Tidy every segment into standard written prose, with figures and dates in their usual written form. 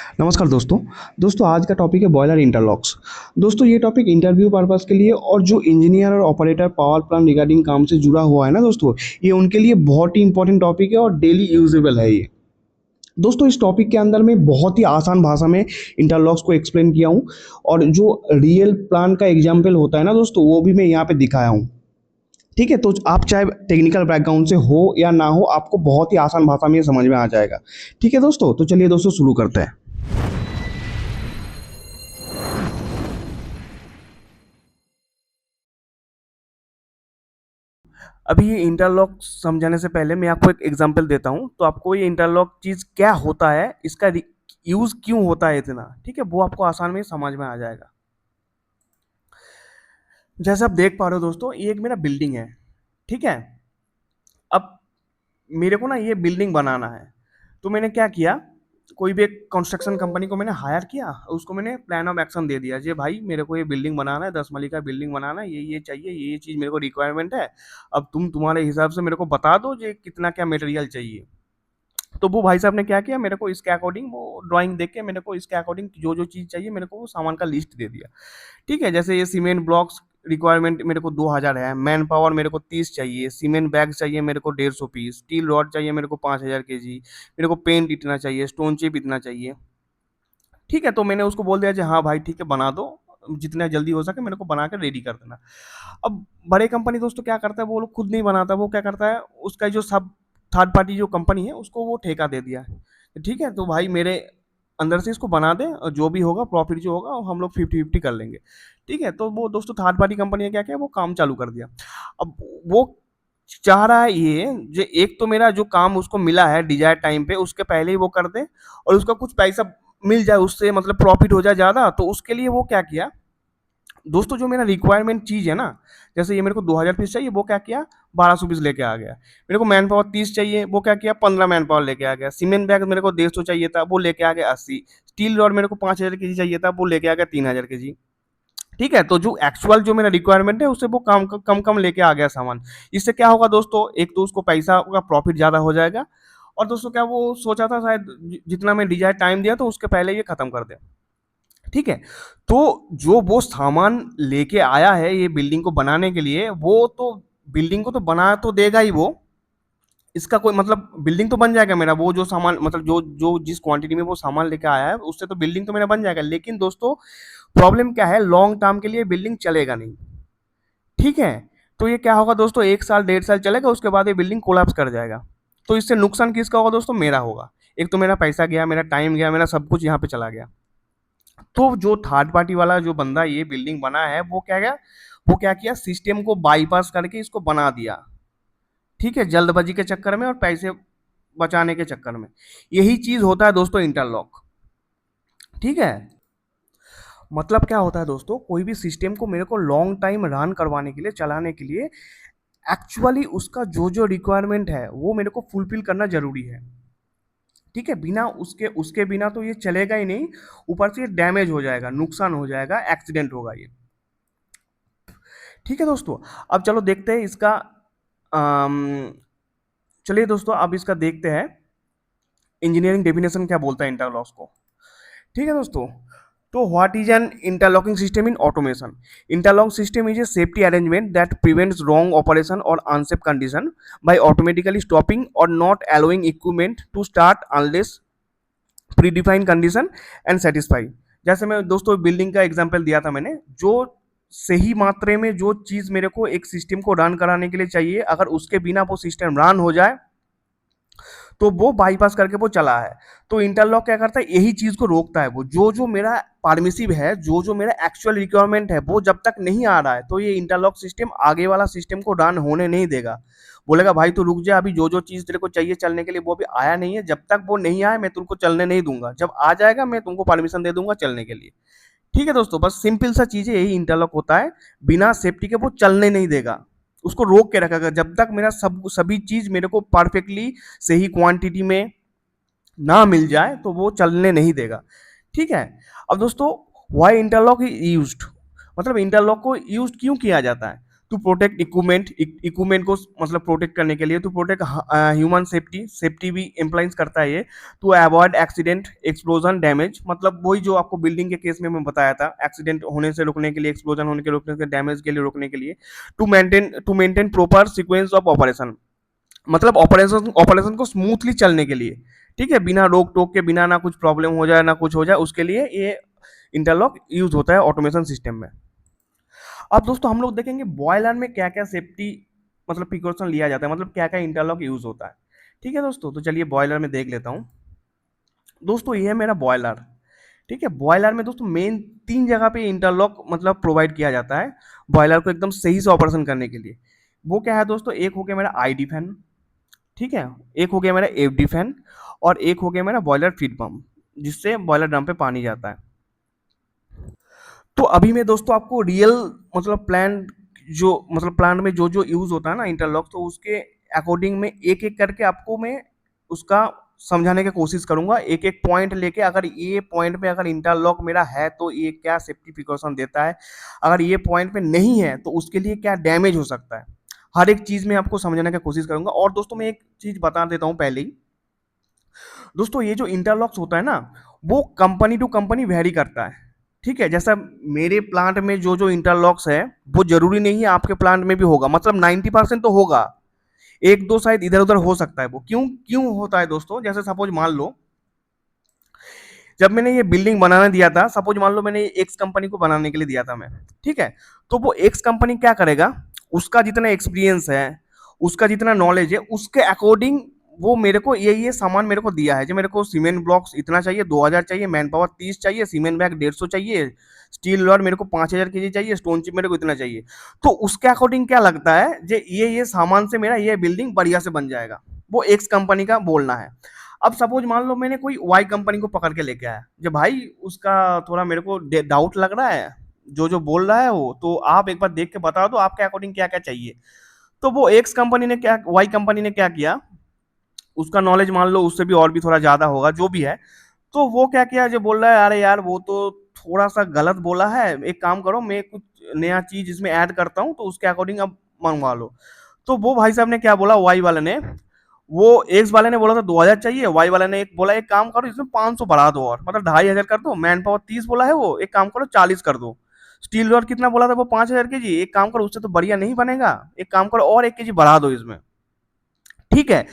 नमस्कार दोस्तों आज का टॉपिक है बॉयलर इंटरलॉक्स। दोस्तों ये टॉपिक इंटरव्यू पर्पस के लिए और जो इंजीनियर और ऑपरेटर पावर प्लांट रिगार्डिंग काम से जुड़ा हुआ है ना दोस्तों, ये उनके लिए बहुत ही इंपॉर्टेंट टॉपिक है और डेली यूजेबल है ये। दोस्तों इस टॉपिक के अंदर मैं बहुत ही आसान भाषा में इंटरलॉक्स को एक्सप्लेन किया हूँ और जो रियल प्लांट का एग्जाम्पल होता है ना दोस्तों, वो भी मैं यहाँ पे दिखाया हूँ। ठीक है, तो आप चाहे टेक्निकल बैकग्राउंड से हो या ना हो, आपको बहुत ही आसान भाषा में ये समझ में आ जाएगा। ठीक है दोस्तों, तो चलिए दोस्तों शुरू करते हैं। अभी ये इंटरलॉक समझाने से पहले मैं आपको एक एग्जांपल देता हूँ, तो आपको ये इंटरलॉक चीज़ क्या होता है, इसका यूज़ क्यों होता है इतना, ठीक है, वो आपको आसान में समझ में आ जाएगा। जैसे आप देख पा रहे हो दोस्तों, ये एक मेरा बिल्डिंग है, ठीक है। अब मेरे को ना ये बिल्डिंग बनाना है, तो मैंने क्या किया, कोई भी एक कंस्ट्रक्शन कंपनी को मैंने हायर किया, उसको मैंने प्लान ऑफ एक्शन दे दिया, जे भाई मेरे को ये बिल्डिंग बनाना है, 10 माली का बिल्डिंग बनाना है, ये चाहिए, ये चीज़ मेरे को रिक्वायरमेंट है। अब तुम तुम्हारे हिसाब से मेरे को बता दो जे कितना क्या मटेरियल चाहिए। तो वो भाई साहब ने क्या किया, मेरे को इसके अकॉर्डिंग वो ड्राइंग देख के मेरे को इसके अकॉर्डिंग जो जो चीज़ चाहिए मेरे को वो सामान का लिस्ट दे दिया। ठीक है, जैसे ये सीमेंट ब्लॉक्स रिक्वायरमेंट मेरे को 2000 है, मैन पावर मेरे को 30 चाहिए, सीमेंट बैग चाहिए मेरे को 150 पीस, स्टील रॉड चाहिए मेरे को 5000 केजी, मेरे को पेंट इतना चाहिए, स्टोन चिप इतना चाहिए। ठीक है, तो मैंने उसको बोल दिया कि हाँ भाई ठीक है बना दो, जितना जल्दी हो सके मेरे को बना कर रेडी कर देना। अब बड़े कंपनी दोस्तों क्या करता है, वो लोग खुद नहीं बनाता, वो क्या करता है, उसका जो सब थर्ड पार्टी जो कंपनी है उसको वो ठेका दे दिया है। ठीक है, तो भाई मेरे अंदर से इसको बना दे और जो भी होगा प्रॉफिट जो होगा वो हम लोग 50-50 कर लेंगे। ठीक है, तो वो दोस्तों थर्ड पार्टी कंपनी ने क्या किया, वो काम चालू कर दिया। अब वो चाह रहा है ये, जो एक तो मेरा जो काम उसको मिला है डिजायर टाइम पे उसके पहले ही वो कर दे और उसका कुछ पैसा मिल जाए, उससे मतलब प्रॉफिट हो जाए ज़्यादा, तो उसके लिए वो क्या किया दोस्तों, जो मेरा रिक्वायरमेंट चीज़ है ना, जैसे ये मेरे को 2000 पीस चाहिए, वो क्या किया 1200 पीस लेके आ गया। मेरे को मैन पावर 30 चाहिए, वो क्या किया 15 मैन पावर लेके आ गया। सीमेंट बैग मेरे को 150 चाहिए था, वो लेके आ गया 80। स्टील रॉड मेरे को 5000 के जी चाहिए था, वो लेके आ गया 3000 के जी। ठीक है, तो जो एक्चुअल जो मेरा रिक्वायरमेंट है उससे वो कम कम कम लेके आ गया सामान। इससे क्या होगा दोस्तों, एक तो उसको पैसा का प्रॉफिट ज़्यादा हो जाएगा, और दोस्तों क्या वो सोचा था शायद जितना मैं डिजायर टाइम दिया तो उसके पहले ये खत्म कर दे। ठीक है, तो जो वो सामान लेके आया है ये बिल्डिंग को बनाने के लिए, वो तो बिल्डिंग को तो बना तो देगा ही वो, इसका कोई मतलब बिल्डिंग तो बन जाएगा मेरा, वो जो सामान मतलब जो जो जिस क्वांटिटी में वो सामान लेके आया है उससे तो बिल्डिंग तो मेरा बन जाएगा, लेकिन दोस्तों प्रॉब्लम क्या है, लॉन्ग टर्म के लिए बिल्डिंग चलेगा नहीं। ठीक है, तो ये क्या होगा दोस्तों, 1 साल 1.5 साल चलेगा, उसके बाद ये बिल्डिंग कोलैप्स कर जाएगा। तो इससे नुकसान किसका होगा दोस्तों, मेरा होगा। एक तो मेरा पैसा गया, मेरा टाइम गया, मेरा सब कुछ यहाँ पे चला गया। तो जो थर्ड पार्टी वाला जो बंदा ये बिल्डिंग बना है, वो क्या किया, सिस्टम को बाईपास करके इसको बना दिया। ठीक है, जल्दबाजी के चक्कर में और पैसे बचाने के चक्कर में। यही चीज होता है दोस्तों इंटरलॉक। ठीक है, मतलब क्या होता है दोस्तों, कोई भी सिस्टम को मेरे को लॉन्ग टाइम रन करवाने के लिए, चलाने के लिए, एक्चुअली उसका जो जो रिक्वायरमेंट है वो मेरे को फुलफिल करना जरूरी है। ठीक है, बिना उसके उसके बिना तो ये चलेगा ही नहीं, ऊपर से ये डैमेज हो जाएगा, नुकसान हो जाएगा, एक्सीडेंट होगा ये। ठीक है दोस्तों, अब चलो देखते हैं इसका, अम, चलिए दोस्तों अब इसका देखते हैं इंजीनियरिंग डेफिनेशन क्या बोलता है इंटरलॉक्स को। ठीक है दोस्तों, तो what is an interlocking system in automation. Interlock system is a safety arrangement that prevents wrong operation और unsafe condition by automatically stopping और not allowing equipment to start unless predefined condition and satisfy. जैसे मैं दोस्तों building का example दिया था मैंने, जो सही मात्रे में जो चीज़ मेरे को एक सिस्टम को रन कराने के लिए चाहिए, अगर उसके बिना वो सिस्टम रन हो जाए तो वो बाईपास करके वो चला है। तो इंटरलॉक क्या करता है, यही चीज़ को रोकता है, वो जो जो मेरा परमिसिव है, जो जो मेरा एक्चुअल रिक्वायरमेंट है वो जब तक नहीं आ रहा है, तो ये इंटरलॉक सिस्टम आगे वाला सिस्टम को रन होने नहीं देगा। बोलेगा भाई तू रुक जा, अभी जो जो चीज़ तेरे को चाहिए चलने के लिए वो अभी आया नहीं है, जब तक वो नहीं आए मैं तुमको चलने नहीं दूंगा, जब आ जाएगा मैं तुमको परमिशन दे दूंगा चलने के लिए। ठीक है दोस्तों, बस सिंपल सा चीज़ है, यही इंटरलॉक होता है, बिना सेफ्टी के वो चलने नहीं देगा, उसको रोक के रखेगा जब तक मेरा सभी चीज़ मेरे को परफेक्टली सही क्वांटिटी में ना मिल जाए, तो वो चलने नहीं देगा। ठीक है, अब दोस्तों वाई इंटरलॉक इज यूज्ड, मतलब इंटरलॉक को यूज क्यों किया जाता है। टू प्रोटेक्ट इक्विपमेंट को मतलब प्रोटेक्ट करने के लिए, to protect human safety, safety भी इम्प्लाइज करता है ये, to avoid accident explosion damage, मतलब वही जो आपको बिल्डिंग के केस में मैं बताया था, एक्सीडेंट होने से रोकने के लिए, एक्सप्लोजन होने के रोकने के, डैमेज के लिए रोकने के लिए, to maintain proper sequence of operation, मतलब ऑपरेशन ऑपरेशन को स्मूथली चलने के लिए, ठीक है, बिना रोक टोक के, बिना ना कुछ प्रॉब्लम हो जाए ना कुछ हो जाए, उसके लिए ये इंटरलॉक यूज होता है ऑटोमेशन सिस्टम में। अब दोस्तों हम लोग देखेंगे बॉयलर में क्या क्या सेफ्टी मतलब प्रिकॉशन लिया जाता है, मतलब क्या क्या इंटरलॉक यूज होता है। ठीक है दोस्तों, तो चलिए बॉयलर में देख लेता हूँ। दोस्तों ये है मेरा बॉयलर। ठीक है, बॉयलर में दोस्तों मेन 3 जगह पे इंटरलॉक मतलब प्रोवाइड किया जाता है बॉयलर को एकदम सही से ऑपरेशन करने के लिए। वो क्या है दोस्तों, एक हो गया मेरा आईडी फैन, ठीक है, एक हो गया मेरा एफडी फैन, और एक हो गया मेरा बॉयलर फीड पंप, जिससे बॉयलर ड्रम पे पानी जाता है। तो अभी मैं दोस्तों आपको रियल मतलब प्लांट में जो जो यूज होता है ना इंटरलॉक, तो उसके अकॉर्डिंग में एक एक करके आपको मैं उसका समझाने की कोशिश करूंगा, एक एक पॉइंट लेके, अगर ये पॉइंट पे अगर इंटरलॉक मेरा है तो ये क्या सेफ्टी प्रिकॉशन देता है, अगर ये पॉइंट पे नहीं है तो उसके लिए क्या डैमेज हो सकता है, हर एक चीज में आपको समझाने की कोशिश करूंगा। और दोस्तों मैं एक चीज बता देता हूँ पहले ही, दोस्तों ये जो इंटरलॉक्स होता है ना, वो कंपनी टू कंपनी वेरी करता है। ठीक है, जैसा मेरे प्लांट में जो जो इंटरलॉक्स है, वो जरूरी नहीं है आपके प्लांट में भी होगा, मतलब 90% तो होगा, एक दो शायद इधर उधर हो सकता है। वो क्यों क्यों होता है दोस्तों, जैसे सपोज मान लो जब मैंने ये बिल्डिंग बनाने दिया था, सपोज मान लो मैंने एक्स कंपनी को बनाने के लिए दिया था मैं, ठीक है, तो वो एक्स कंपनी क्या करेगा, उसका जितना एक्सपीरियंस है, उसका जितना नॉलेज है, उसके अकॉर्डिंग वो मेरे को ये सामान मेरे को दिया है, जो मेरे को सीमेंट ब्लॉक्स इतना चाहिए, 2000 चाहिए, मैन पावर 30 चाहिए, सीमेंट बैग 150 चाहिए, स्टील रॉड मेरे को 5000 के जी चाहिए, स्टोन चिप मेरे को इतना चाहिए, तो उसके अकॉर्डिंग क्या लगता है जे ये सामान से मेरा ये बिल्डिंग बढ़िया से बन जाएगा, वो एक्स कंपनी का बोलना है। अब सपोज मान लो मैंने कोई वाई कंपनी को पकड़ के लेके आया, जो भाई उसका थोड़ा मेरे को डाउट लग रहा है, जो जो बोल रहा है वो, तो आप एक बार देख के बता दो आपके अकॉर्डिंग क्या क्या चाहिए। तो वो एक्स कंपनी ने क्या, वाई कंपनी ने क्या किया, उसका नॉलेज मान लो उससे भी और भी थोड़ा ज्यादा होगा जो भी है, तो वो क्या किया, जो बोल रहा है अरे यार वो तो थोड़ा सा गलत बोला है, एक काम करो मैं कुछ नया चीज इसमें ऐड करता हूँ, तो उसके अकॉर्डिंग अब मंगवा लो। तो वो भाई साहब ने क्या बोला, वाई वाले ने, वो एक्स वाले ने बोला था 2000 चाहिए, वाई वाले ने एक बोला एक काम करो इसमें 500 बढ़ा दो, और मतलब 2500 कर दो, मैन पावर 30 बोला है वो, एक काम करो 40 कर दो, स्टील रॉड कितना बोला था वो 5000 के जी, एक काम करो उससे तो बढ़िया नहीं बनेगा, एक काम करो और 1 केजी बढ़ा दो इसमें। ठीक है,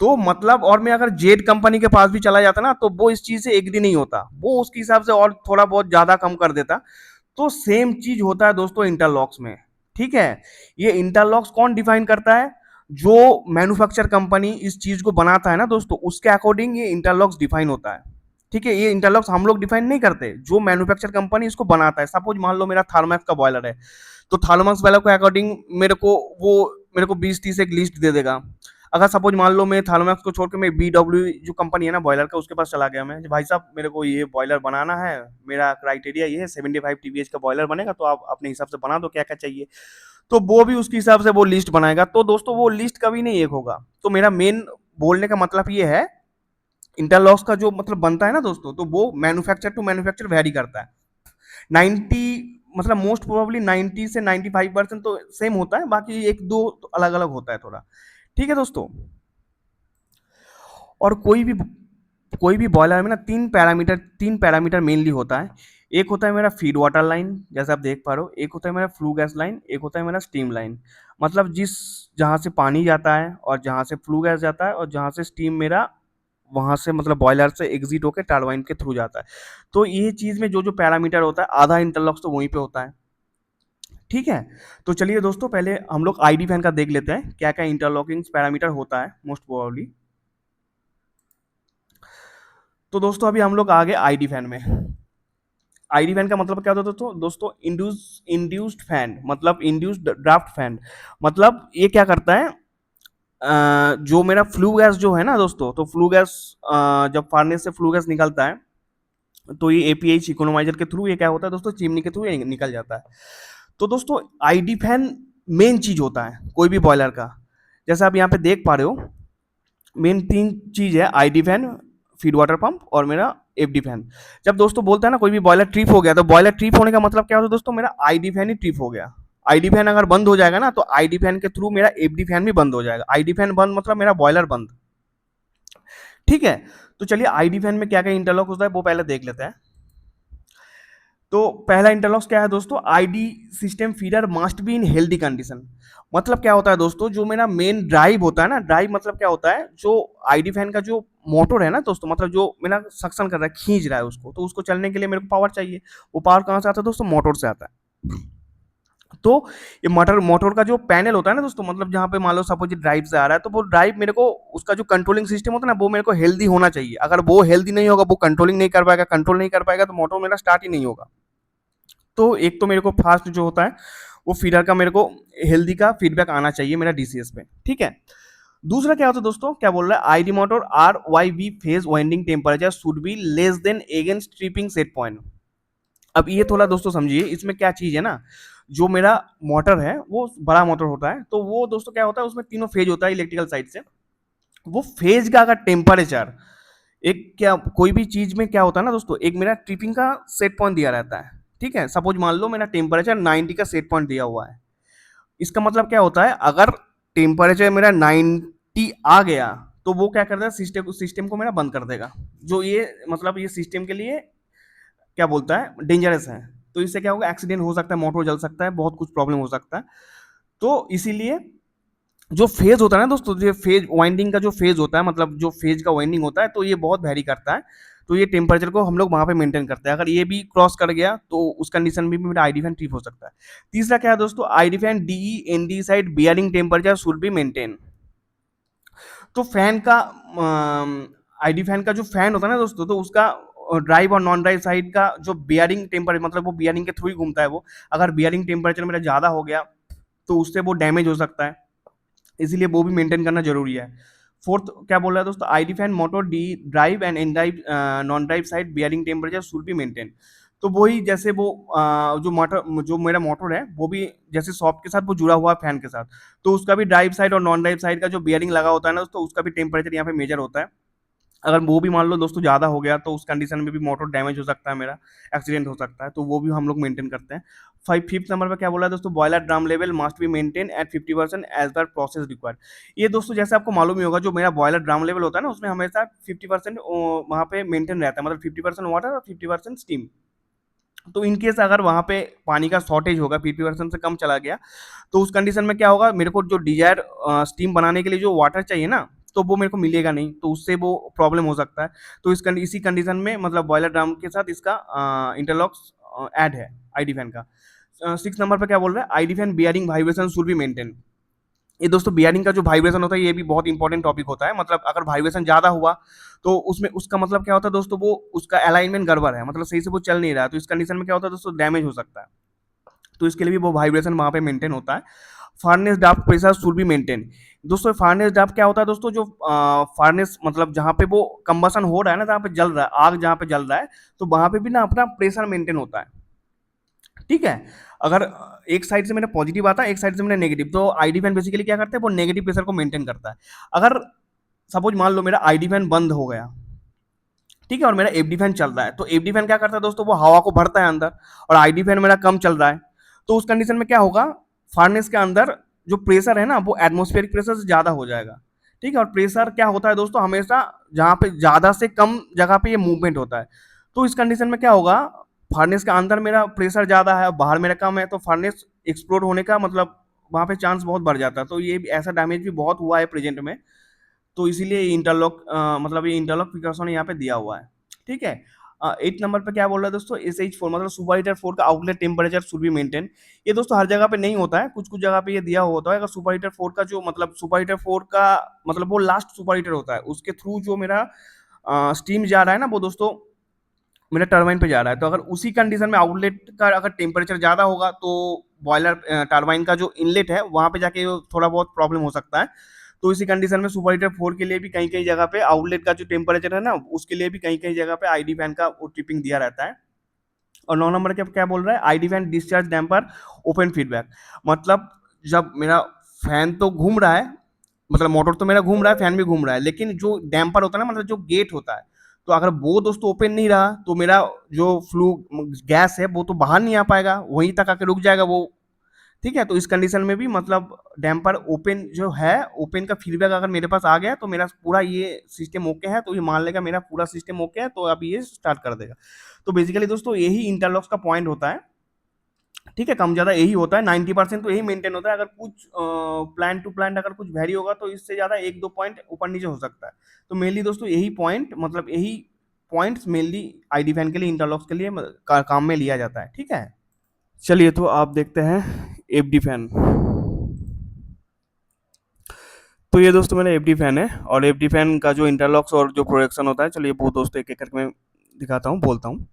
तो मतलब और मैं अगर जेड कंपनी के पास भी चला जाता ना, तो वो इस चीज से एग्री नहीं होता, वो उसके हिसाब से और थोड़ा बहुत ज्यादा कम कर देता। तो सेम चीज होता है दोस्तों इंटरलॉक्स में। ठीक है, ये इंटरलॉक्स कौन डिफाइन करता है, जो मैन्युफैक्चर कंपनी इस चीज को बनाता है ना दोस्तों, उसके अकॉर्डिंग ये इंटरलॉक्स डिफाइन होता है। ठीक है, ये इंटरलॉक्स हम लोग डिफाइन नहीं करते, जो मैन्युफैक्चर कंपनी इसको बनाता है। सपोज मान लो मेरा थर्मैक्स का बॉयलर है, तो थर्मैक्स वाले के अकॉर्डिंग मेरे को 20-30 एक लिस्ट दे देगा। अगर सपोज मान लो मैं थार्मैक्स को छोड़ के मैं बीडब्ल्यू जो कंपनी है ना बॉयलर का, उसके पास चला गया मैं, भाई साहब मेरे को ये बॉयलर बनाना है, मेरा क्राइटेरिया ये है 75 टीवीएच का बॉयलर बनेगा, तो आप अपने हिसाब से बना दो क्या क्या चाहिए। तो वो भी उसके हिसाब से वो लिस्ट बनाएगा। तो दोस्तों वो लिस्ट कभी नहीं एक होगा। तो मेरा मेन बोलने का मतलब ये है, इंटरलॉक्स का जो मतलब बनता है ना दोस्तों, तो वो मैन्युफैक्चर टू मैन्युफैक्चर वेरी करता है। 90 मतलब मोस्ट प्रोबेबली 90 से 95% तो सेम होता है, बाकी एक दो तो अलग अलग होता है थोड़ा। ठीक है दोस्तों, और कोई भी बॉयलर में ना तीन पैरामीटर मेनली होता है। एक होता है मेरा फीड वाटर लाइन, जैसे आप देख पा रहे हो, एक होता है मेरा फ्लू गैस लाइन, एक होता है मेरा स्टीम लाइन, मतलब जहाँ से पानी जाता है और जहाँ से फ्लू गैस जाता है और जहाँ से स्टीम मेरा वहां से मतलब बॉयलर से एग्जिट होकर टरबाइन के थ्रू जाता है। तो ये चीज में जो जो पैरामीटर होता है, आधा इंटरलॉक्स तो वहीं पे होता है। ठीक है, तो चलिए दोस्तों पहले हम लोग आईडी फैन का देख लेते हैं क्या क्या इंटरलॉकिंग पैरामीटर होता है मोस्ट प्रोबेबली। तो दोस्तों अभी हम लोग आ गए आईडी फैन में। आईडी फैन का मतलब क्या होता है दोस्तों, इंड्यूस्ड फैन, मतलब इंड्यूस्ड ड्राफ्ट फैन, मतलब ये क्या करता है, जो मेरा फ्लू गैस जो है ना दोस्तों, तो फ्लू गैस जब फार्नेस से फ्लू गैस निकलता है, तो ये एपीएच इकोनोमाइजर के थ्रू ये क्या होता है दोस्तों, चिमनी के थ्रू ये निकल जाता है। तो दोस्तों आईडी फैन मेन चीज होता है कोई भी बॉयलर का। जैसे आप यहाँ पे देख पा रहे हो, मेन 3 चीज है, ID fan, feed water pump और मेरा एफडी फैन। जब दोस्तों बोलता है ना कोई भी बॉयलर ट्रिप हो गया, तो बॉयलर ट्रिप होने का मतलब क्या होता है दोस्तों, मेरा आईडी फैन ही ट्रिप हो गया। आईडी फैन अगर बंद हो जाएगा ना तो आईडी फैन के थ्रू मेरा एफडी फैन भी बंद हो जाएगा। आईडी फैन बंद मतलब मेरा बॉयलर बंद। ठीक है, तो चलिए आईडी फैन में क्या क्या इंटरलॉक होता है वो पहले देख लेते हैं। तो पहला इंटरलॉक क्या है दोस्तों, ID system feeder must be in healthy condition. मतलब क्या होता है दोस्तों, जो मेरा मेन ड्राइव होता है ना, ड्राइव मतलब क्या होता है, जो आईडी फैन का जो मोटर है ना दोस्तों, मतलब जो मेरा सक्शन कर रहा है, खींच रहा है उसको, तो उसको चलने के लिए मेरे को पावर चाहिए। वो पावर कहाँ से आता है दोस्तों, मोटर से आता है। तो ये मोटर का जो पैनल होता है ना दोस्तों, मतलब जहाँ पे मान लो सपोज ड्राइव से आ रहा है, तो वो ड्राइव मेरे को उसका जो कंट्रोलिंग सिस्टम होता है ना, वो मेरे को हेल्दी होना चाहिए। अगर वो हेल्दी नहीं होगा, वो कंट्रोलिंग नहीं कर पाएगा, कंट्रोल नहीं कर पाएगा, तो मोटर मेरा स्टार्ट ही नहीं होगा। तो एक तो मेरे को फास्ट जो होता है वो फीडर का मेरे को हेल्दी का फीडबैक आना चाहिए मेरा डीसीएस पे। ठीक है, दूसरा क्या होता है दोस्तों, क्या बोल रहा है, ID motor R why V phase winding temperature should be less than against tripping set point. अब ये थोड़ा दोस्तों समझिए, इसमें क्या चीज है ना, जो मेरा मोटर है वो बड़ा मोटर होता है, तो वो दोस्तों क्या होता है, उसमें तीनों फेज होता है इलेक्ट्रिकल साइड से। वो फेज का अगर टेम्परेचर, एक क्या कोई भी चीज में क्या होता है ना दोस्तों, एक मेरा ट्रिपिंग का सेट पॉइंट दिया रहता है। ठीक है, सपोज मान लो मेरा टेम्परेचर 90 का सेट पॉइंट दिया हुआ है। इसका मतलब क्या होता है, अगर टेम्परेचर मेरा 90 आ गया तो वो क्या कर देगा, सिस्टम को मेरा बंद कर देगा। जो ये मतलब ये सिस्टम के लिए क्या बोलता है, डेंजरस है। तो इससे क्या होगा, एक्सीडेंट हो सकता है, मोटर जल सकता है, बहुत कुछ प्रॉब्लम हो सकता है। तो इसीलिए जो फेज होता है ना दोस्तों, जो फेज वाइंडिंग का जो फेज होता है, मतलब जो फेज का वाइंडिंग होता है, तो ये बहुत वेरी करता है। तो ये टेम्परेचर को हम लोग वहां पे मेंटेन करते हैं। अगर ये भी क्रॉस कर गया तो उस कंडीशन में भी मेरा आईडी फैन ट्रिप हो सकता है। तीसरा क्या है दोस्तों, ID fan DE ND side bearing temperature should be maintain. तो फैन का आईडी फैन का जो फैन होता है ना दोस्तों, तो उसका ड्राइव और नॉन ड्राइव साइड का जो बियरिंग टेम्परेचर, मतलब वो बियरिंग के थ्रू ही घूमता है वो। अगर बियरिंग टेम्परेचर मेरा ज़्यादा हो गया तो उससे वो डैमेज हो सकता है, इसीलिए वो भी मेंटेन करना जरूरी है। फोर्थ क्या बोल रहा है दोस्तों, ID fan motor D drive and in drive non drive side bearing temperature should be maintain. तो वही जैसे वो जो मोटर, जो मेरा मोटर है वो भी जैसे शॉप के साथ वो जुड़ा हुआ है फैन के साथ, तो उसका भी ड्राइव साइड और नॉन ड्राइव साइड का जो बियरिंग लगा होता है ना दोस्तों, उसका भी टेम्परेचर यहाँ पे मेजर होता है। अगर वो भी मान लो दोस्तों ज़्यादा हो गया तो उस कंडीशन में भी मोटर डैमेज हो सकता है, मेरा एक्सीडेंट हो सकता है, तो वो भी हम लोग मेंटेन करते हैं। फिफ्थ नंबर पे क्या बोला है दोस्तों, boiler drum level must be maintain at 50% as per process required. ये दोस्तों जैसे आपको मालूम ही होगा, जो मेरा बॉयलर ड्रम लेवल होता है ना, उसमें हमेशा 50% वहाँ पे मेंटेन रहता है, मतलब 50% वाटर और 50% स्टीम। तो इन केस अगर वहाँ पे पानी का शॉर्टेज होगा, 50% से कम चला गया, तो उस कंडीशन में क्या होगा, मेरे को जो डिजायर स्टीम बनाने के लिए जो वाटर चाहिए ना, तो वो मेरे को मिलेगा नहीं, तो उससे वो प्रॉब्लम हो सकता है। तो इसी कंडीशन में मतलब बॉयलर ड्रम के साथ इसका इंटरलॉक्स ऐड है आईडी फैन का। 6 नंबर पे क्या बोल रहा है, ID fan bearing vibration should be maintain. ये दोस्तों बियरिंग का जो वाइब्रेशन होता है ये भी बहुत इंपॉर्टेंट टॉपिक होता है। मतलब अगर वाइब्रेशन ज़्यादा हुआ तो उसमें उसका मतलब क्या होता है दोस्तों, वो उसका अलाइनमेंट गड़बड़ है, मतलब सही से वो चल नहीं रहा है, तो इस कंडीशन में क्या होता है दोस्तों, डैमेज हो सकता है। तो इसके लिए भी वो वाइब्रेशन वहाँ पे मेंटेन होता है। Furnace draft pressure should be maintain. दोस्तों फार्नेस ड्राफ्ट क्या होता है दोस्तों, जो फार्नेस मतलब जहाँ पे वो कंबसन हो रहा है ना, जहाँ पे जल रहा है, आग जहाँ पे जल रहा है, तो वहाँ पे भी ना अपना प्रेशर मेंटेन होता है। ठीक है, अगर एक साइड से मेरा पॉजिटिव आता है, एक साइड से मेरा नेगेटिव, तो आईडी फैन बेसिकली क्या करता है, वो नेगेटिव प्रेशर को मेंटेन करता है। अगर सपोज मान लो मेरा आईडी फैन बंद हो गया, ठीक है, और मेरा एफडी फैन चल रहा है, तो एफडी फैन क्या करता है दोस्तों, वो हवा को भरता है अंदर, और आईडी फैन मेरा कम चल रहा है, तो उस कंडीशन में क्या होगा, फार्नेस के अंदर जो प्रेशर है ना, वो एटमोस्फेरिक प्रेशर से ज़्यादा हो जाएगा। ठीक है, और प्रेशर क्या होता है दोस्तों, हमेशा जहाँ पे ज़्यादा से कम जगह पे ये मूवमेंट होता है। तो इस कंडीशन में क्या होगा, फार्नेस के अंदर मेरा प्रेशर ज़्यादा है, बाहर मेरा कम है, तो फार्नेस एक्सप्लोड होने का मतलब वहाँ पे चांस बहुत बढ़ जाता है। तो ये ऐसा डैमेज भी बहुत हुआ है प्रेजेंट में। तो इसीलिए इंटरलॉक मतलब ये इंटरलॉक प्रिकॉशन यहाँ पे दिया हुआ है। ठीक है, 8 नंबर पे क्या बोल रहा है दोस्तों, SH4 मतलब सुपर हीटर 4 का outlet temperature should be maintain. ये दोस्तों हर जगह पे नहीं होता है, कुछ कुछ जगह पे ये दिया हुआ होता है। अगर सुपर हीटर 4 का जो मतलब सुपर हीटर 4 का मतलब वो लास्ट सुपर हीटर होता है, उसके थ्रू जो मेरा स्टीम जा रहा है ना, वो दोस्तों मेरा टरबाइन पे जा रहा है। तो अगर उसी कंडीशन में आउटलेट का अगर टेम्परेचर ज़्यादा होगा, तो बॉयलर टरबाइन का जो इनलेट है वहाँ पे जाके थोड़ा बहुत प्रॉब्लम हो सकता है। तो इसी कंडीशन में सुपर हीटर 4 के लिए भी कहीं कहीं जगह पे आउटलेट का जो टेम्परेचर है ना, उसके लिए भी कहीं कहीं जगह पे आईडी फैन का वो ट्रिपिंग दिया रहता है। और 9 नंबर क्या क्या बोल रहा है, ID fan discharge damper open feedback. मतलब जब मेरा फैन तो घूम रहा है, मतलब मोटर तो मेरा घूम रहा है, फैन भी घूम रहा है, लेकिन जो डैम्पर होता है ना, मतलब जो गेट होता है, तो अगर वो दोस्तों ओपन नहीं रहा तो मेरा जो फ्लू गैस है वो तो बाहर नहीं आ पाएगा, वहीं तक आके रुक जाएगा वो। ठीक है, तो इस कंडीशन में भी मतलब डैम्पर ओपन जो है, ओपन का फीडबैक अगर मेरे पास आ गया तो मेरा पूरा ये सिस्टम ओके है, तो ये मान लेगा मेरा पूरा सिस्टम ओके है, तो अब ये स्टार्ट कर देगा। तो बेसिकली दोस्तों यही इंटरलॉक्स का पॉइंट होता है। ठीक है, कम ज़्यादा यही होता है, 90% तो यही मेंटेन होता है। अगर कुछ प्लान टू प्लान अगर कुछ वेरी होगा तो इससे ज़्यादा 1-2 पॉइंट ऊपर नीचे हो सकता है। तो मेनली दोस्तों यही पॉइंट मतलब यही पॉइंट्स मेनली आईडी फैन के लिए, इंटरलॉक्स के लिए काम में लिया जाता है। ठीक है, चलिए तो आप देखते हैं एफडी फैन। तो ये दोस्तों मेरा एफडी फैन है, और एफडी फैन का जो इंटरलॉक्स और जो प्रोडक्शन होता है, चलिए वो दोस्तों एक एक करके मैं दिखाता हूँ, बोलता हूँ।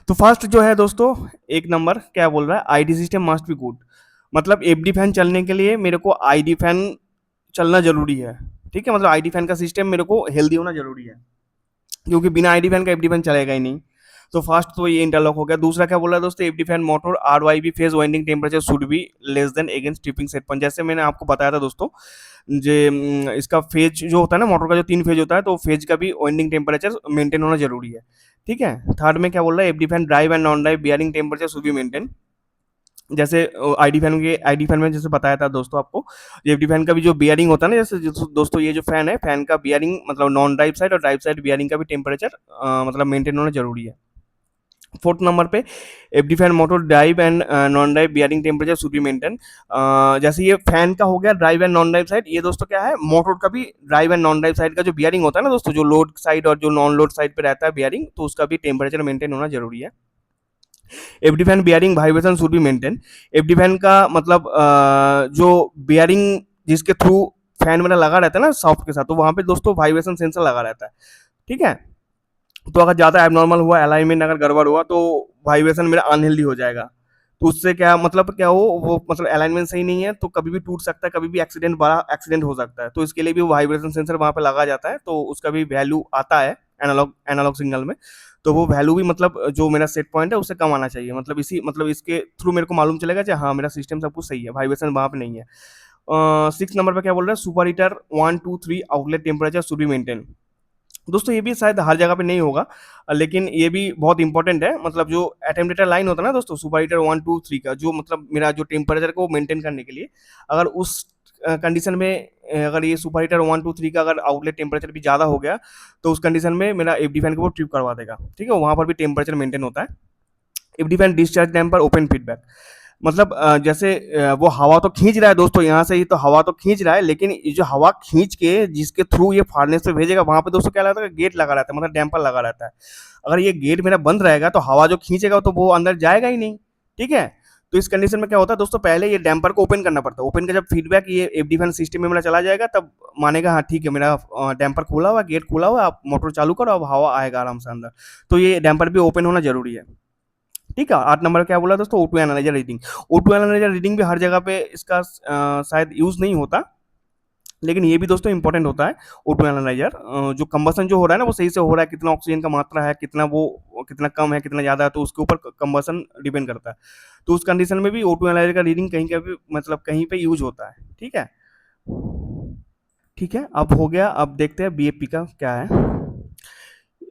तो फर्स्ट जो है दोस्तों, एक नंबर क्या बोल रहा है, ID system must be good. मतलब एफडी फैन चलने के लिए मेरे को आईडी फैन चलना जरूरी है। ठीक है, मतलब आईडी फैन का सिस्टम मेरे को हेल्दी होना जरूरी है, क्योंकि बिना आईडी फैन का एफडी फैन चलेगा ही नहीं। तो फर्स्ट तो ये इंटरलॉक हो गया। दूसरा क्या बोल रहा है दोस्तों, FD fan motor RYB phase winding temperature should be less than against tripping set point. जैसे मैंने आपको बताया था दोस्तों, जे इसका फेज जो होता है ना, मोटर का जो 3 फेज होता है, तो फेज का भी वाइंडिंग टेम्परेचर मेंटेन होना जरूरी है। ठीक है, थर्ड में क्या बोल रहा है, FD fan drive and non drive bearing temperature should be maintain. जैसे आईडी फैन में जैसे बताया था दोस्तों आपको, एफडी फैन का भी जो बियरिंग होता है ना, जैसे दोस्तों ये जो फैन है, फैन का बियरिंग मतलब नॉन ड्राइव साइड और ड्राइव साइड बियरिंग का भी टेम्परेचर मतलब मेंटेन होना जरूरी है। फोर्थ नंबर पे FD fan motor drive and non drive bearing temperature should be maintain. जैसे ये फैन का हो गया drive and non drive side, ये दोस्तों क्या है, मोटर का भी drive and non drive side का जो बियरिंग होता है ना दोस्तों, जो लोड साइड और जो नॉन लोड साइड पे रहता है बियरिंग, तो उसका भी टेम्परेचर मेंटेन होना जरूरी है। FD fan bearing vibration should be maintain. FD fan का मतलब जो बियरिंग जिसके थ्रू फैन मेरा लगा रहता है ना सॉफ्ट के साथ, तो वहां पे दोस्तों वाइब्रेशन सेंसर लगा रहता है। ठीक है, तो अगर ज़्यादा एबनॉर्मल हुआ, अलाइनमेंट अगर गड़बड़ हुआ, तो वाइब्रेशन मेरा अनहेल्दी हो जाएगा। तो उससे क्या मतलब क्या हो, वो मतलब अलाइनमेंट सही नहीं है तो कभी भी टूट सकता है, कभी भी एक्सीडेंट, बड़ा एक्सीडेंट हो सकता है। तो इसके लिए भी वाइब्रेशन सेंसर वहाँ पे लगा जाता है, तो उसका भी वैल्यू आता है एनालॉग एनालॉग सिग्नल में। तो वो वैल्यू भी मतलब जो मेरा सेट पॉइंट है उससे कम आना चाहिए। मतलब इसी मतलब इसके थ्रू मेरे को मालूम चलेगा कि हाँ मेरा सिस्टम सब कुछ सही है, वाइब्रेशन वहाँ पे नहीं है। 6 नंबर पे क्या बोल रहा है, super heater 1-2-3 outlet temperature should be maintain. दोस्तों ये भी शायद हर जगह पे नहीं होगा, लेकिन ये भी बहुत इंपॉर्टेंट है। मतलब जो एटेम्परेटर लाइन होता है ना दोस्तों, सुपर हीटर 1-2-3 का, जो मतलब मेरा जो टेम्परेचर को मेंटेन करने के लिए, अगर उस कंडीशन में अगर ये सुपर हीटर 1-2-3 का अगर आउटलेट टेम्परेचर भी ज़्यादा हो गया, तो उस कंडीशन में मेरा एफडी फैन को वो ट्रिप करवा देगा। ठीक है, वहाँ पर भी टेम्परेचर मेंटेन होता है। FD fan discharge damper open feedback, मतलब जैसे वो हवा तो खींच रहा है दोस्तों, यहाँ से ही तो हवा तो खींच रहा है, लेकिन ये जो हवा खींच के जिसके थ्रू ये फार्नेस पे भेजेगा, वहां पे दोस्तों क्या रहता है, गेट लगा रहता है, मतलब डैम्पर लगा रहता है। अगर ये गेट मेरा बंद रहेगा तो हवा जो खींचेगा तो वो अंदर जाएगा ही नहीं। ठीक है, तो इस कंडीशन में क्या होता है दोस्तों, पहले ये डैम्पर को ओपन करना पड़ता है। ओपन का जब फीडबैक ये एफडी फैन सिस्टम में मेरा चला जाएगा, तब मानेगा हाँ ठीक है, मेरा डैम्पर खुला हुआ है, गेट खुला हुआ है, आप मोटर चालू करो, अब हवा आएगा आराम से अंदर। तो ये डैम्पर भी ओपन होना जरूरी है। ठीक है, 8 नंबर क्या बोला दोस्तों, O2 analyser reading. O2 analyser reading भी हर जगह पे इसका शायद यूज नहीं होता, लेकिन ये भी दोस्तों इंपॉर्टेंट होता है। O2 एनालाइजर जो कंबसन जो हो रहा है ना, वो सही से हो रहा है, कितना ऑक्सीजन का मात्रा है, कितना वो कितना कम है, कितना ज्यादा है, तो उसके ऊपर कंबसन डिपेंड करता है। तो उस कंडीशन में भी O2 एनालाइजर का रीडिंग कहीं का भी मतलब कहीं पे यूज होता है। ठीक है, ठीक है, अब हो गया। अब देखते हैं बीएपी का क्या है।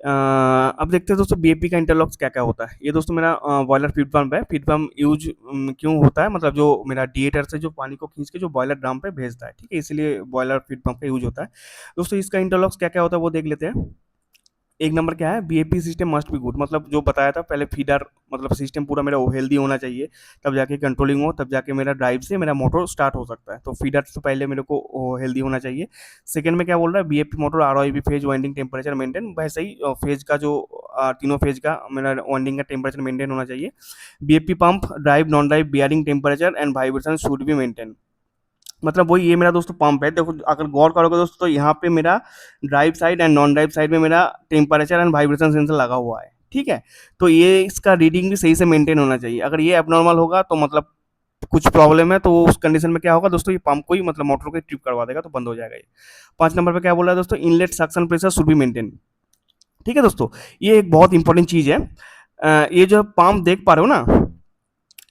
अब देखते हैं दोस्तों बीएपी का इंटरलॉक्स क्या क्या होता है। ये दोस्तों मेरा बॉयलर फीड पंप है। फीड पंप यूज क्यों होता है, मतलब जो मेरा डिएटर से जो पानी को खींच के जो बॉयलर ड्रम पे भेजता है, ठीक है, इसलिए बॉयलर फीड पंप का यूज होता है। दोस्तों इसका इंटरलॉक्स क्या क्या होता है वो देख लेते हैं। एक नंबर क्या है, BAP system must be good. मतलब जो बताया था पहले, फीडर मतलब सिस्टम पूरा मेरा हेल्दी होना चाहिए, तब जाके कंट्रोलिंग हो, तब जाके मेरा ड्राइव से मेरा मोटर स्टार्ट हो सकता है। तो फीडर से पहले मेरे को हेल्दी होना चाहिए। सेकंड में क्या बोल रहा है, BAP motor ROIB phase winding temperature maintain. वैसे ही फेज का जो तीनों फेज का मेरा वाइंडिंग का टेम्परेचर मेंटेन होना चाहिए। BAP pump drive non drive bearing temperature and vibration should be maintain. मतलब वही ये मेरा दोस्तों पंप है। देखो अगर गौर करोगे दोस्तों, तो यहाँ पे मेरा drive side and non drive side में मेरा टेम्परेचर एंड वाइब्रेशन सेंसर लगा हुआ है। ठीक है, तो ये इसका रीडिंग भी सही से मेंटेन होना चाहिए। अगर ये एबनॉर्मल होगा तो मतलब कुछ प्रॉब्लम है, तो उस कंडीशन में क्या होगा दोस्तों, ये पंप को ही मतलब मोटर को ट्रिप करवा देगा, तो बंद हो जाएगा ये। 5 नंबर पे क्या बोला है दोस्तों, inlet suction pressure should be maintain. ठीक है दोस्तों, ये एक बहुत इंपॉर्टेंट चीज है। ये जो पंप देख पा रहे हो ना,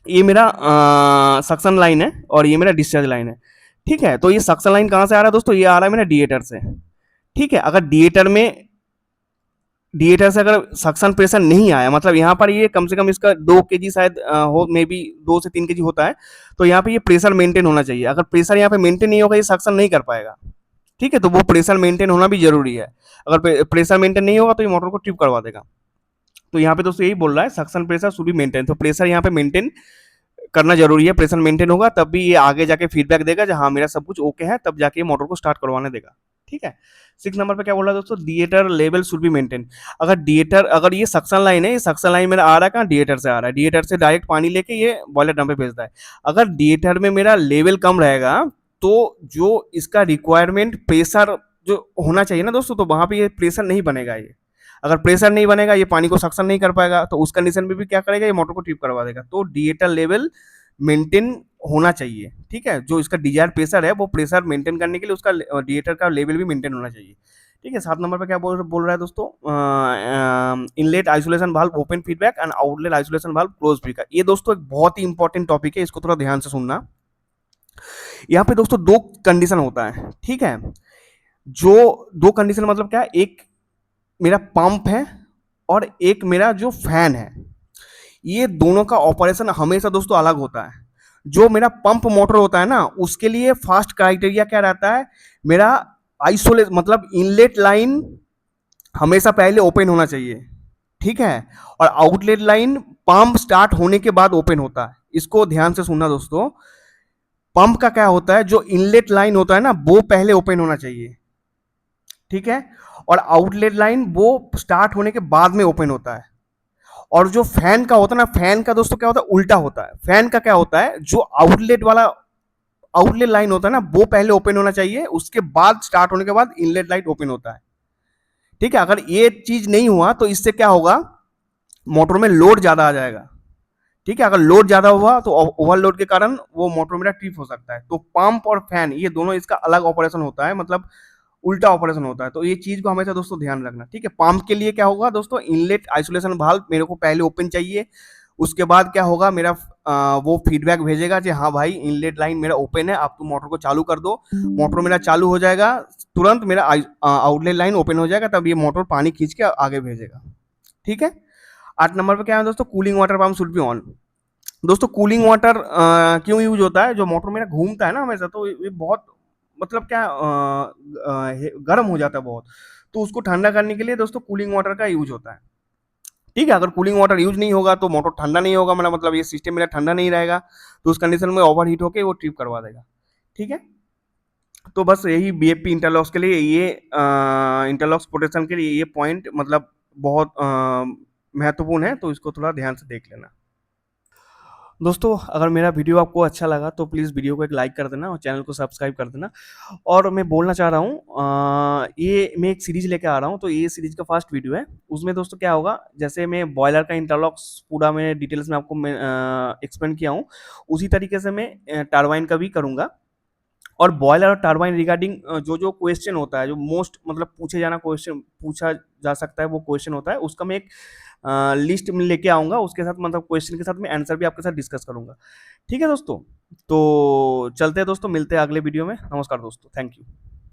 ये मेरा सक्शन लाइन है और ये मेरा डिस्चार्ज लाइन है। ठीक है, तो ये सक्शन लाइन कहाँ से आ रहा है दोस्तों, ये आ रहा है मेरा डिएटर से। ठीक है, अगर डिएटर में थिएटर से अगर सक्शन प्रेशर नहीं आया, मतलब यहाँ पर ये कम से कम इसका 2 केजी शायद हो, मे बी 2 से 3 केजी होता है, तो यहाँ पे ये प्रेशर मेंटेन होना चाहिए। अगर प्रेशर यहाँ पे मेंटेन नहीं होगा, ये सक्शन नहीं कर पाएगा। ठीक है, तो वो प्रेशर मेंटेन होना भी जरूरी है। अगर प्रेशर मेंटेन नहीं होगा तो ये मोटर को ट्रिप करवा देगा। तो यहाँ पे दोस्तों यही बोल रहा है, suction pressure should be maintain. तो प्रेशर यहाँ पे मेंटेन करना जरूरी है। प्रेशर मेंटेन होगा तब भी ये आगे जाके फीडबैक देगा हाँ मेरा सब कुछ ओके है, तब जाके मोटर को स्टार्ट करवाने देगा। ठीक है। 6 नंबर पे क्या बोल रहा है दोस्तों, डिएटर लेवल शुड बी मेंटेन। अगर ये सक्शन लाइन है, ये सक्शन लाइन मेरा आ रहा है कहाँ, डिएटर से आ रहा है। डिएटर से डायरेक्ट पानी लेके ये बॉयलर ड्रम पे भेजता है। अगर डिएटर में मेरा लेवल कम रहेगा तो जो इसका रिक्वायरमेंट प्रेशर जो होना चाहिए ना दोस्तों, तो वहां पे ये प्रेशर नहीं बनेगा। ये अगर प्रेशर नहीं बनेगा, ये पानी को सक्शन नहीं कर पाएगा, तो उस कंडीशन में भी क्या करेगा, ये मोटर को ट्रिप करवा देगा। तो डिएटर लेवल मेंटेन होना चाहिए। ठीक है, जो इसका डिजायर प्रेशर है वो प्रेशर मेंटेन करने के लिए उसका डिएटर का लेवल भी मेंटेन होना चाहिए। ठीक है। 7 नंबर पे क्या बोल रहा है दोस्तों, inlet isolation valve open feedback and outlet isolation valve close feedback. ये दोस्तों एक बहुत ही इंपॉर्टेंट टॉपिक है, इसको थोड़ा ध्यान से सुनना। यहाँ पे दोस्तों 2 कंडीशन होता है। ठीक है, जो 2 कंडीशन मतलब क्या, एक मेरा पंप है और एक मेरा जो फैन है, ये दोनों का ऑपरेशन हमेशा दोस्तों अलग होता है। जो मेरा पंप मोटर होता है ना, उसके लिए फास्ट क्राइटेरिया क्या रहता है, मेरा आइसोलेट मतलब इनलेट लाइन हमेशा पहले ओपन होना चाहिए। ठीक है, और आउटलेट लाइन पंप स्टार्ट होने के बाद ओपन होता है। इसको ध्यान से सुनना दोस्तों। पंप का क्या होता है, जो इनलेट लाइन होता है ना, वो पहले ओपन होना चाहिए। ठीक है, और आउटलेट लाइन वो स्टार्ट होने के बाद में ओपन होता है। और जो फैन का होता है ना, फैन का दोस्तों क्या होता है, उल्टा होता है। फैन का क्या होता है, जो आउटलेट लाइन होता है ना, वो पहले ओपन होना चाहिए, उसके बाद स्टार्ट होने के बाद इनलेट लाइट ओपन होता है। ठीक है, अगर ये चीज नहीं हुआ तो इससे क्या होगा, मोटर में लोड ज्यादा आ जाएगा। ठीक है, अगर लोड ज्यादा हुआ तो ओवरलोड के कारण वो मोटर मेरा ट्रिप हो सकता है। तो पंप और फैन ये दोनों इसका अलग ऑपरेशन होता है, मतलब उल्टा ऑपरेशन होता है। तो ये चीज को हमेशा दोस्तों ध्यान रखना। ठीक है, पंप के लिए क्या होगा दोस्तों, इनलेट आइसोलेशन वाल्व मेरे को पहले ओपन चाहिए। उसके बाद क्या होगा, मेरा वो फीडबैक भेजेगा कि हाँ भाई इनलेट लाइन मेरा ओपन है, आप तुम मोटर को चालू कर दो। मोटर मेरा चालू हो जाएगा, तुरंत मेरा आउटलेट लाइन ओपन हो जाएगा, तब ये मोटर पानी खींच के आगे भेजेगा। ठीक है। 8 नंबर पे क्या है दोस्तों, cooling water pump should be on. दोस्तों कूलिंग वाटर क्यों यूज होता है, जो मोटर मेरा घूमता है ना हमेशा, तो ये बहुत मतलब क्या गर्म हो जाता है बहुत, तो उसको ठंडा करने के लिए दोस्तों कूलिंग वाटर का यूज होता है। ठीक है, अगर कूलिंग वाटर यूज नहीं होगा तो मोटर ठंडा नहीं होगा, मेरा मतलब ये सिस्टम मेरा ठंडा नहीं रहेगा, तो उस कंडीशन में ओवर हीट होकर वो ट्रिप करवा देगा। ठीक है, तो बस यही बीएफपी इंटरलॉक्स के लिए ये इंटरलॉक्स प्रोटेक्शन के लिए ये पॉइंट मतलब बहुत महत्वपूर्ण है, तो इसको थोड़ा ध्यान से देख लेना। दोस्तों अगर मेरा वीडियो आपको अच्छा लगा तो प्लीज़ वीडियो को एक लाइक कर देना और चैनल को सब्सक्राइब कर देना। और मैं बोलना चाह रहा हूँ ये मैं एक सीरीज़ लेके आ रहा हूँ, तो ये सीरीज़ का फर्स्ट वीडियो है। उसमें दोस्तों क्या होगा, जैसे मैं बॉयलर का इंटरलॉक्स पूरा मैं डिटेल्स में आपको मैं एक्सप्लेन किया हूँ, उसी तरीके से मैं टरबाइन का भी करूँगा। और बॉयलर और टरबाइन रिगार्डिंग जो जो क्वेश्चन होता है, जो मोस्ट मतलब पूछा जा सकता है, वो क्वेश्चन होता है, उसका मैं एक लिस्ट में लेके आऊँगा, उसके साथ मतलब क्वेश्चन के साथ मैं आंसर भी आपके साथ डिस्कस करूँगा। ठीक है दोस्तों, तो चलते हैं दोस्तों, मिलते हैं अगले वीडियो में। नमस्कार दोस्तों, थैंक यू।